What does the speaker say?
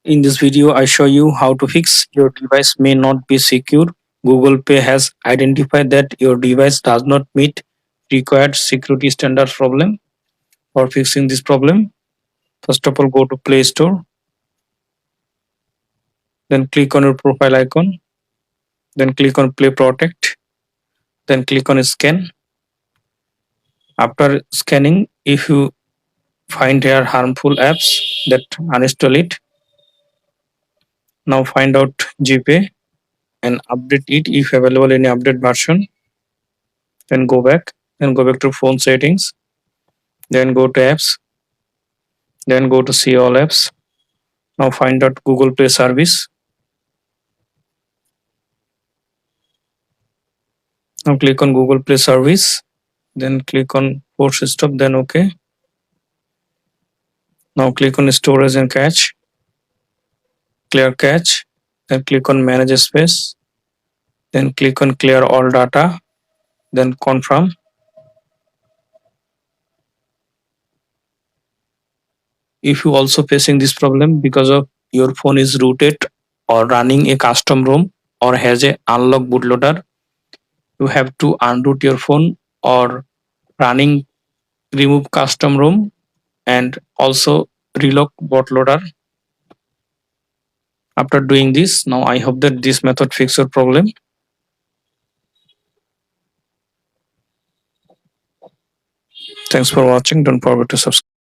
In this video, I show you how to fix your device may not be secure. Google Pay has identified that your device does not meet required security standards problem. For fixing this problem, first of all, go to Play Store, then click on your profile icon, then click on Play Protect, then click on Scan. After scanning, if you find here harmful apps, that uninstall it. Now find out Gpay and update it if available in update version. Then go back to phone settings, then go to apps, then go to see all apps. Now find out Google Play service. Now click on Google Play service, then click on force stop, then OK. Now click on storage and cache, clear cache, then click on manage space, then click on clear all data, then confirm. If you also facing this problem because of your phone is rooted or running a custom ROM or has a unlocked bootloader, you have to unroot your phone or running remove custom ROM and also relock bootloader. After doing this, now I hope that this method fix your problem. Thanks for watching. Don't forget to subscribe.